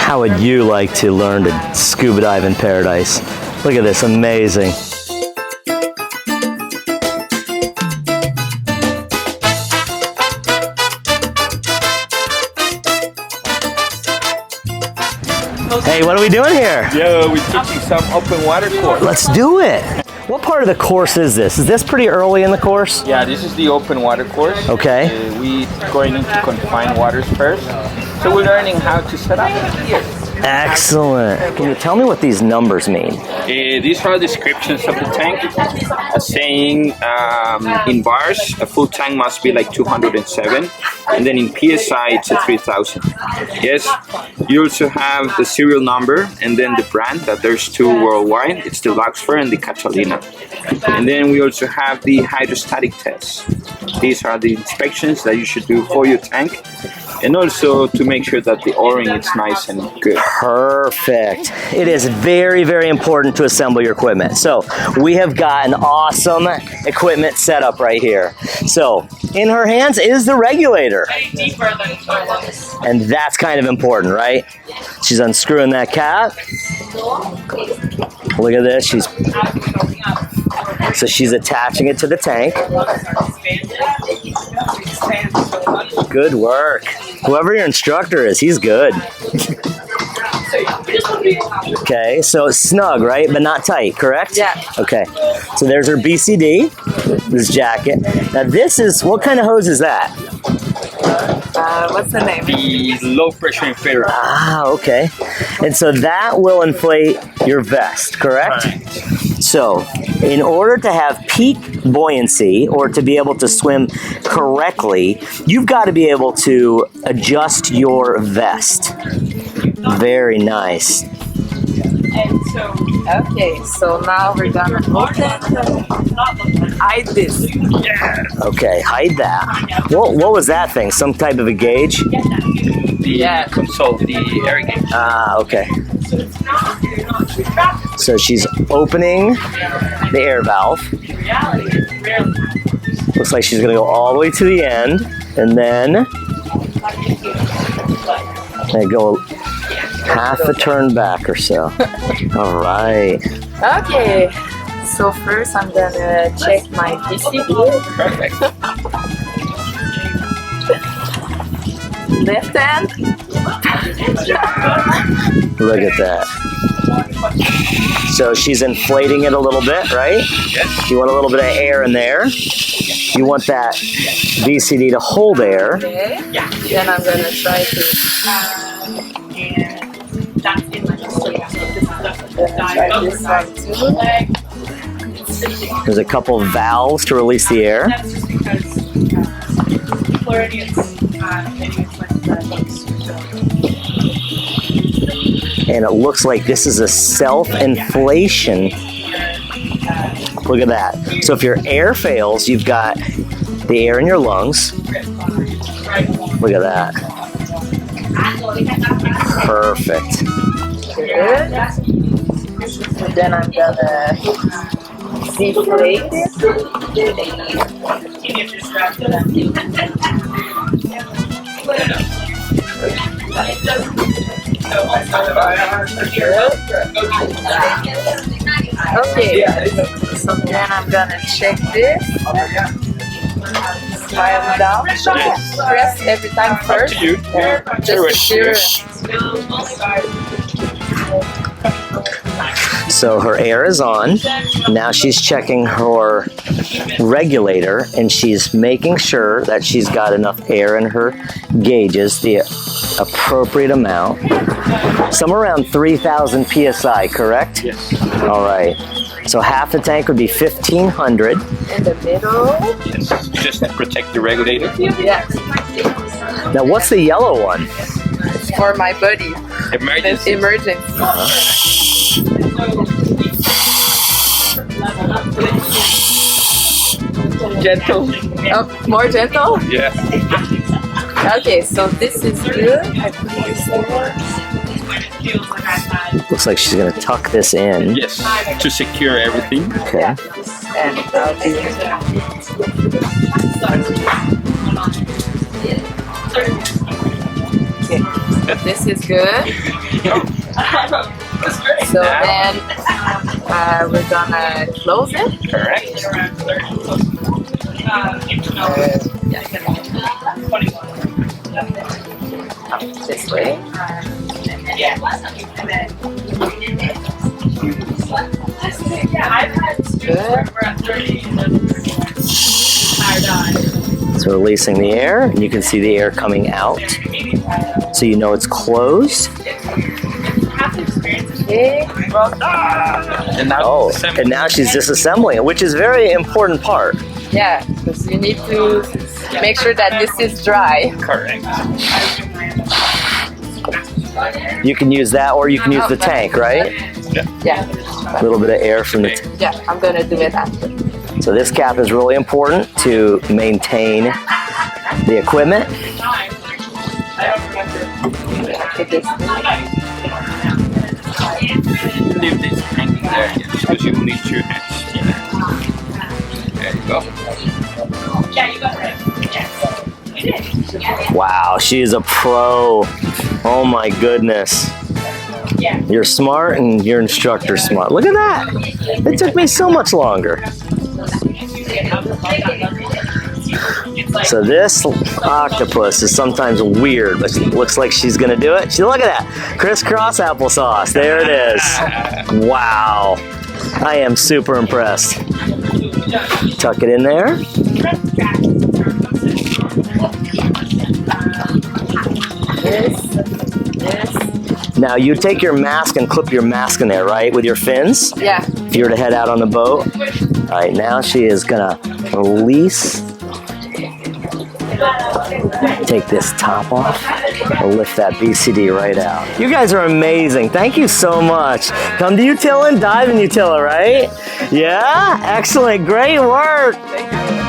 How would you like to learn to scuba dive in paradise? Look at this, amazing. Hey, what are we doing here? Yo, we're teaching some open water course. Let's do it. What part of the course is this? Is this pretty early in the course? Yeah, this is the open water course. Okay. We're going into confined waters first. So we're learning how to set up here. Excellent. Can you tell me what these numbers mean? These are descriptions of the tank. Saying in bars, a full tank must be like 207. And then in PSI, it's a 3000. Yes. You also have the serial number and then the brand, that there's two worldwide. It's the Luxfer and the Catalina. And then we also have the hydrostatic tests. These are the inspections that you should do for your tank. And also to make sure that the O-ring is nice and good. Perfect. It is very, very important to assemble your equipment. So we have got an awesome equipment setup right here. So in her hands is the regulator. And that's kind of important, right? She's unscrewing that cap. Look at this. So she's attaching it to the tank. Good work. Whoever your instructor is, he's good. Okay, so it's snug, right? But not tight, correct? Yeah. Okay, so there's her BCD, this jacket. Now this is, what kind of hose is that? What's the name? The low pressure inflator. Ah, okay. And so that will inflate your vest, correct? Right. So, in order to have peak buoyancy or to be able to swim correctly, you've got to be able to adjust your vest. Very nice. Okay, so now we're gonna hide this. Yeah. Okay, hide that. What was that thing? Some type of a gauge? The console, the air gauge. Ah, okay. So she's opening the air valve. Looks like she's gonna go all the way to the end, and then go half a turn back or so. All right. Okay, so first I'm gonna check my BCD. Perfect. Left hand. Look at that. So she's inflating it a little bit, right? Yes. You want a little bit of air in there. You want that BCD to hold air. Okay. Then I'm gonna try to try this one too. There's a couple of valves to release the air. And it looks like this is a self-inflation. Look at that. So if your air fails, you've got the air in your lungs. Look at that. Perfect. Good. And then I'm gonna deflate it. Okay, so then I'm gonna check this. Slide down. Press every time first. To you. Just to So her air is on. Now she's checking her regulator and she's making sure that she's got enough air in her gauges, the appropriate amount. Somewhere around 3,000 PSI, correct? Yes. All right. So half the tank would be 1,500. in the middle. Yes. Just to protect the regulator. Yes. Now what's the yellow one? For my buddy. Emergency. Emergency. Gentle. Oh, more gentle? Yeah. Okay, so this is good. I put this there. Looks like she's gonna tuck this in. Yes. To secure everything. Okay. And I'll do Okay, this is good. So then we're gonna close it. Correct. This way. Good. So releasing the air, and you can see the air coming out. So you know it's closed. Okay. And now, Oh, and now she's disassembling it, which is a very important part. Yeah, because you need to make sure that this is dry. correct. You can use that, or you can use the tank, right? Yeah. A little bit of air from the tank. Yeah, I'm gonna do it after. So this cap is really important to maintain the equipment. Put this. Leave this hanging there, yes, because you will need 2 hands. There you go. Wow, she is a pro. Oh my goodness. You're smart and your instructor's smart. Look at that. It took me so much longer. So this octopus is sometimes weird, but it looks like she's gonna do it. Look at that. Crisscross applesauce. There it is. Wow. I am super impressed. Tuck it in there. This. Now you take your mask and clip your mask in there, right? With your fins? Yeah. If you were to head out on the boat. All right, now she is gonna release. Take this top off. We'll lift that BCD right out. You guys are amazing. Thank you so much. Come to Utila and dive in Utila, right? Yeah? Excellent. Great work. Thank you.